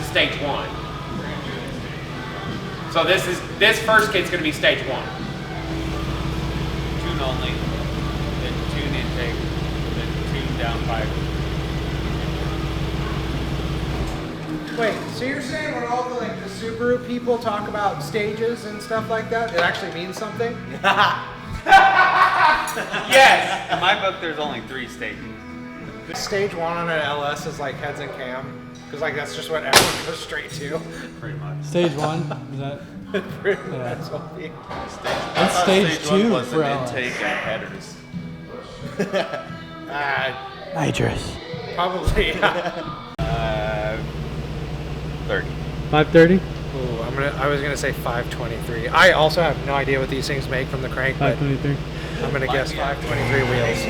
stage 1. So this first kit's gonna be stage 1. Tune only, then tune intake, then tune downpipe. Wait, so you're saying when all the the Subaru people talk about stages and stuff like that, it actually means something? Yes! In my book, there's only 3 stages. Stage 1 on an LS is like heads and cam, because that's just what everyone goes straight to. Pretty much. Stage 1, is that? Pretty much. That's stage 2 was for an LS. intake and headers. Nitrous. Probably, yeah. 30. 530? Ooh, I was gonna say 523. I also have no idea what these things make from the crank, but 523. I'm gonna guess 523 wheels.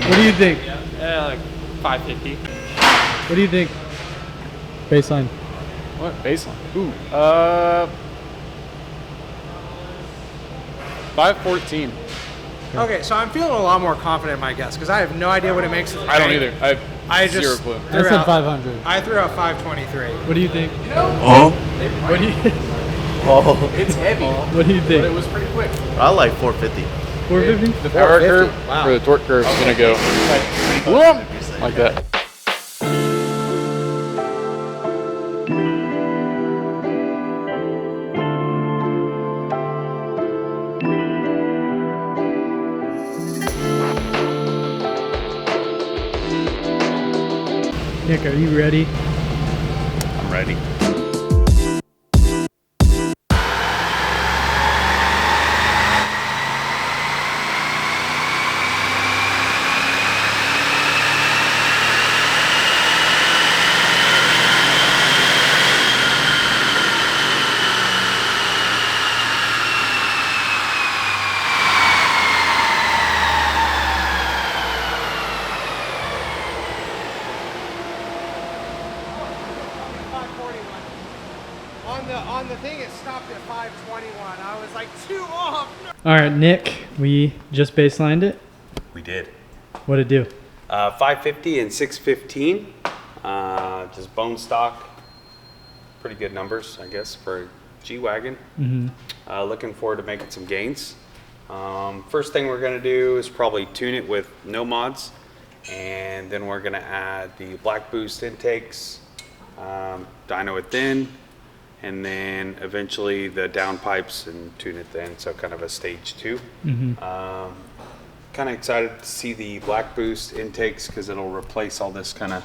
What do you think? Like 550. What do you think? Baseline. What baseline? Ooh, 514. Okay, so I'm feeling a lot more confident in my guess because I have no idea what it makes. I don't either. I have just zero clue. I said 500. I threw out 523. What do you think? Oh. What do you? Oh. It's heavy. What do you think? But it was pretty quick. I like 450. 450? The power curve Wow. or the torque curve is gonna go whoop, like that. Nick, are you ready? I'm ready. On the thing, it stopped at 521. I was like 2 off. All right, Nick, we just baselined it. We did. What'd it do? 550 and 615. Just bone stock. Pretty good numbers, I guess, for a G-Wagon. Looking forward to making some gains. First thing we're going to do is probably tune it with no mods. And then we're going to add the black boost intakes, dyno it then, and then eventually the downpipes and tune it then, so kind of a stage 2. Kind of excited to see the black boost intakes because it'll replace all this kind of,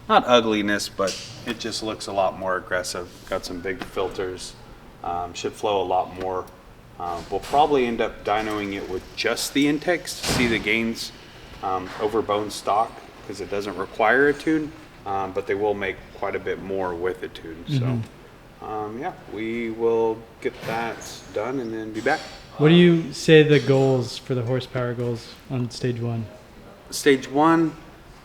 not ugliness, but it just looks a lot more aggressive. Got some big filters, should flow a lot more. We'll probably end up dynoing it with just the intakes to see the gains over bone stock because it doesn't require a tune, but they will make quite a bit more with a tune. So. Yeah, we will get that done and then be back. What do you say the goals for the horsepower goals on stage 1? Stage 1,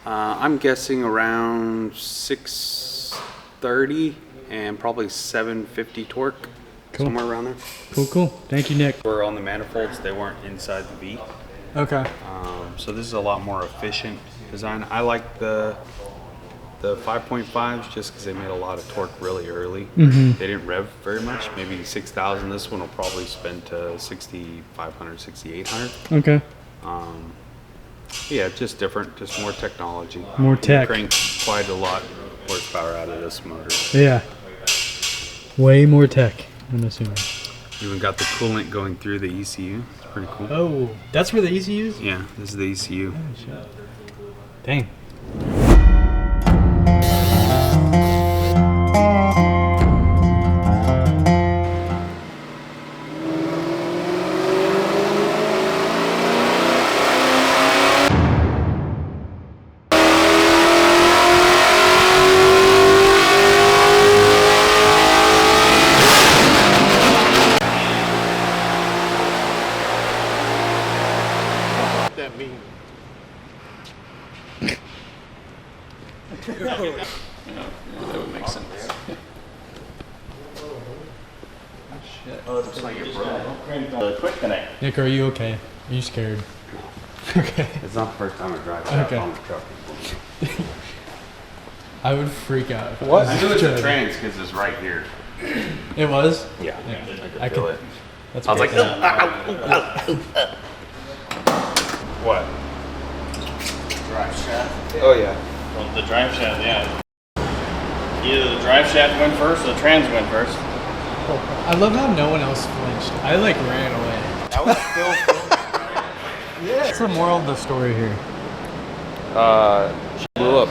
I'm guessing around 630 and probably 750 torque, somewhere around there. Cool. Thank you, Nick. We're on the manifolds, they weren't inside the V. Okay. So this is a lot more efficient design. I like the 5.5s just because they made a lot of torque really early. They didn't rev very much, maybe 6,000. This one will probably spend to 6,500, 6,800. Okay. Yeah, just different, just more technology. More tech. Crank quite a lot horsepower out of this motor. Yeah. Way more tech, I'm assuming. Even got the coolant going through the ECU. It's pretty cool. Oh, that's where the ECU is? Yeah, this is the ECU. Oh, shit. Dang. That mean. That would make sense. Oh, it looks like you're broke. Quick connect. Nick, are you okay? Are you scared? Okay. It's not the first time I drive Okay. on the truck. I would freak out. What? I knew it's a trans because it's right here. It was? Yeah, I feel could. it. That's I was like, what? Drive shaft. Oh yeah. Well, the drive shaft, yeah. Either the drive shaft went first or the trans went first. I love how no one else flinched. I like ran away. That was still Yeah. What's the moral of the story here? She blew up.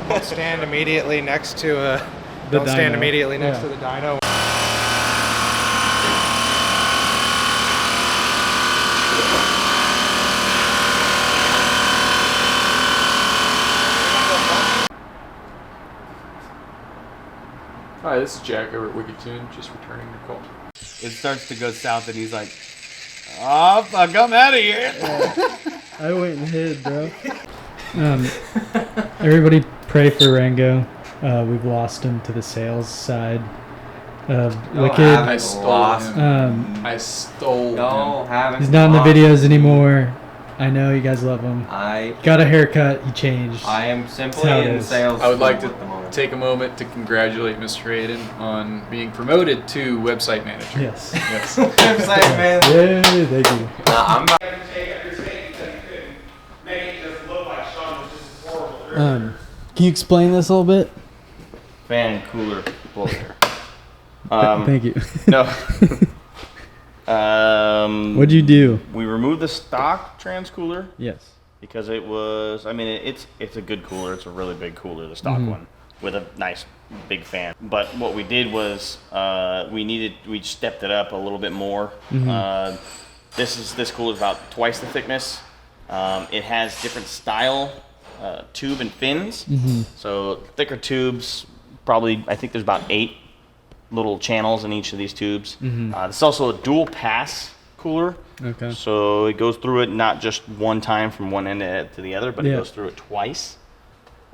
Don't stand immediately next to The don't stand dyno. immediately next Yeah. to the dyno. Hi, this is Jack over at WIKD Tune, just returning your call. It starts to go south, and he's like, "Oh, fuck, I'm out of here." I went and hid, bro. Everybody pray for Rango. We've lost him to the sales side of WIKD. I stole him. I stole No, him. haven't. He's not in the lost. videos anymore. I know you guys love him. I Got a haircut. He changed. am simply That's how it in is. sales. I would like at the to moment. take a moment to congratulate Mr. Aiden on being promoted to website manager. Yes. Yes. Website, man. Yay, thank you. I'm about Can you explain this a little bit? fan cooler blower. Thank you. No. What'd you do? We removed the stock trans cooler Yes. because it was. I mean, it's a good cooler. It's a really big cooler, the stock one, with a nice big fan. But what we did was we stepped it up a little bit more. This cooler is about twice the thickness. It has different style tube and fins. So thicker tubes, probably I think there's about 8 little channels in each of these tubes. It's also a dual pass cooler. Okay. So it goes through it not just one time from one end to the other, but it Yeah. goes through it twice.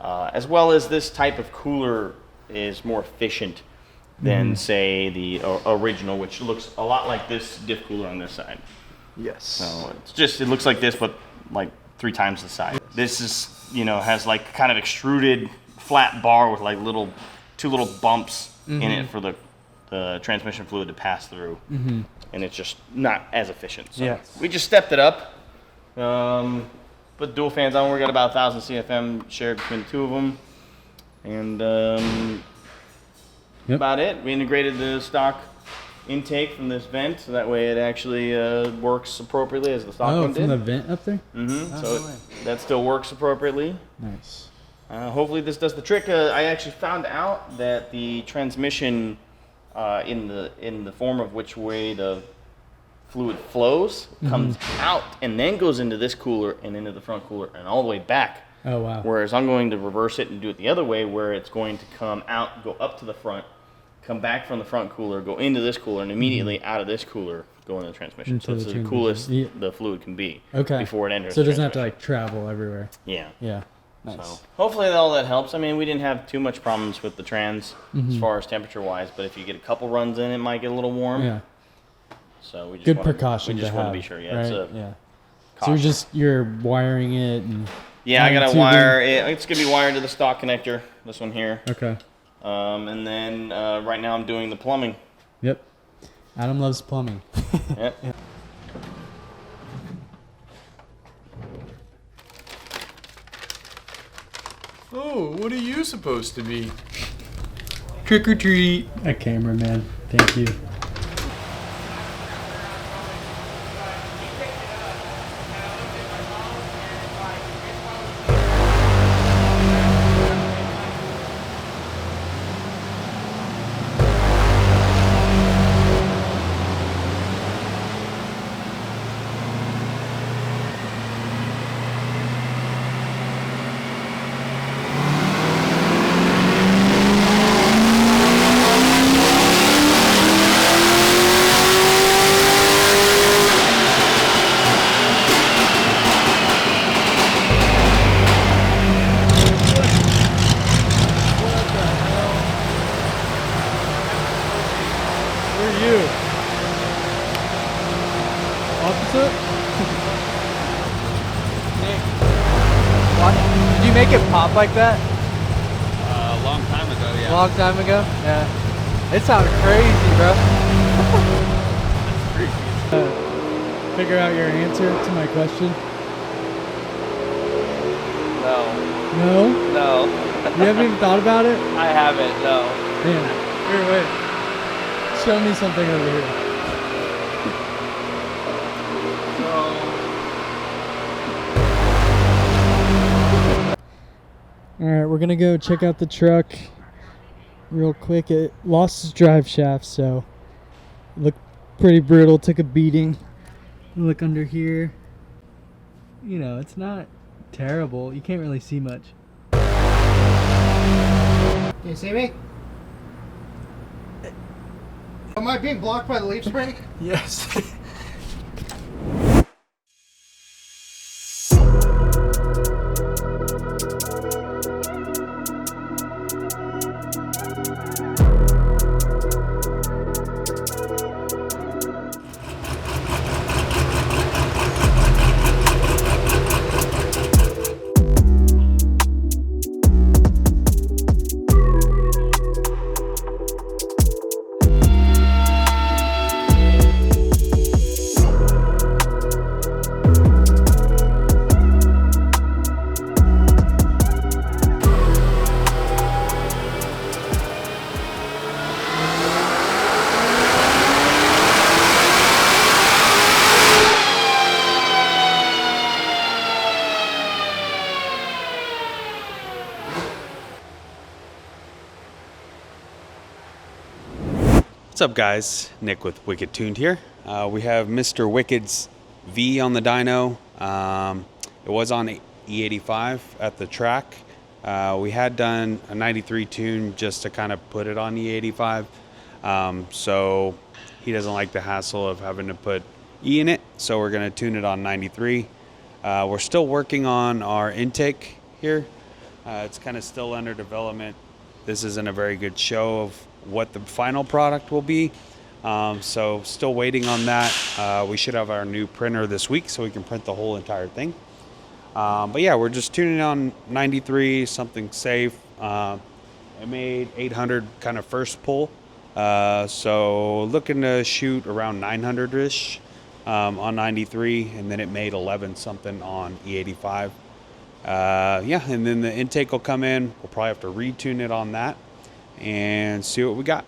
As well as this type of cooler is more efficient than say the original, which looks a lot like this diff cooler on this side. Yes. So it looks like this, but like 3 times the size. This is, has like kind of extruded flat bar with like 2 little bumps in it for the transmission fluid to pass through. And it's just not as efficient. So we just stepped it up. Put dual fans on. We got about 1,000 CFM shared between the 2 of them. And about it. We integrated the stock intake from this vent, so that way it actually works appropriately as the stock Oh, one from did. the vent up there? That still works appropriately. Nice. Hopefully this does the trick. I actually found out that the transmission, in the form of which way the fluid flows, comes out and then goes into this cooler and into the front cooler and all the way back. Oh, wow. Whereas I'm going to reverse it and do it the other way, where it's going to come out, go up to the front, come back from the front cooler, go into this cooler, and immediately out of this cooler go into the transmission. Into So it's the the transmission. coolest Yeah. the fluid can be Okay. before it enters So it the doesn't have to transmission. like travel everywhere. Yeah. Yeah. Nice. So hopefully all that helps. I mean, we didn't have too much problems with the trans as far as temperature wise, but if you get a couple runs in, it might get a little warm. Yeah. So we just Good wanna, precaution We just to want have. to be sure. Yeah. Right? It's a Yeah. So you're wiring it and. I gotta tubing. wire it. It's gonna be wired to the stock connector. This one here. Okay. And then right now I'm doing the plumbing. Yep. Adam loves plumbing. Yep. Oh, what are you supposed to be? Trick or treat. A cameraman. Thank you. Where are you? Opposite? Did you make it pop like that? Yeah. Long time ago? Yeah. It sounds crazy, bro. Figure out your answer to my question? No. No? No. You haven't even thought about it? I haven't, no. Man. Here, wait. Show me something over here. Alright, we're gonna go check out the truck real quick. It lost its drive shaft, so it looked pretty brutal, took a beating. Look under here. You know, it's not terrible. You can't really see much. Can you see me? Am I being blocked by the leaf spring? Yes. What's up, guys? Nick with WIKD Tuned here. We have Mr.WIKD's V on the dyno. It was on E85 at the track. We had done a 93 tune just to kind of put it on E85. So he doesn't like the hassle of having to put E in it, so we're going to tune it on 93. We're still working on our intake here. It's kind of still under development. This isn't a very good show of what the final product will be. So still waiting on that. We should have our new printer this week so we can print the whole entire thing. But yeah, we're just tuning on 93, something safe. I made 800 kind of first pull. So looking to shoot around 900-ish on 93, and then it made 11 something on E85. Yeah, and then the intake will come in. We'll probably have to retune it on that and see what we got.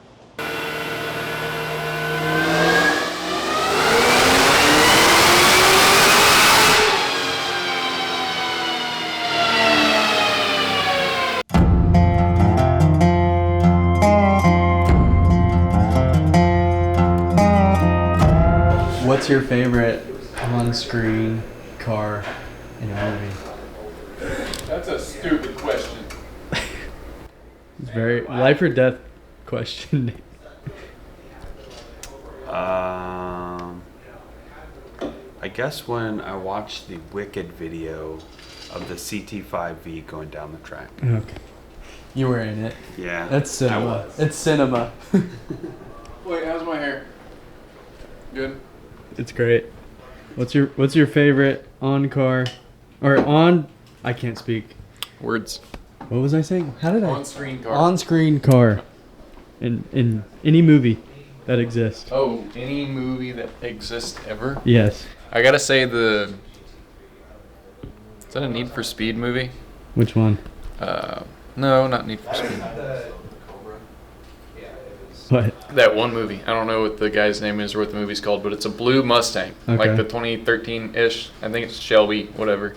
What's your favorite on-screen car in a movie? That's a stupid question. It's very life or death question. I guess when I watched the WIKD video of the CT5-V going down the track. Okay. You were in it. Yeah. That's cinema. I was. It's cinema. Wait, how's my hair? Good. It's great. What's your favorite on-car or on? I can't speak. Words. What was I saying? How did I? On-screen car. On-screen car. In any movie that exists. Oh, any movie that exists ever? Yes. I gotta say is that a Need for Speed movie? Which one? No, not Need for Speed. What? That one movie. I don't know what the guy's name is or what the movie's called, but it's a blue Mustang. Okay. Like the 2013-ish. I think it's Shelby, whatever.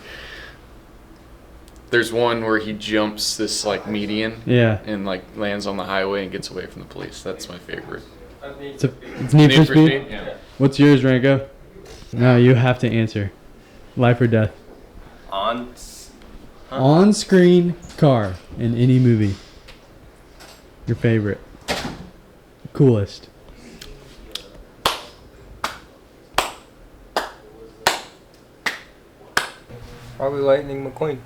There's one where he jumps this like median Yeah. and like lands on the highway and gets away from the police. That's my favorite. It's Need for Speed? Yeah. What's yours, Rango? No, you have to answer. Life or death? On-screen car in any movie. Your favorite. Coolest. Probably Lightning McQueen.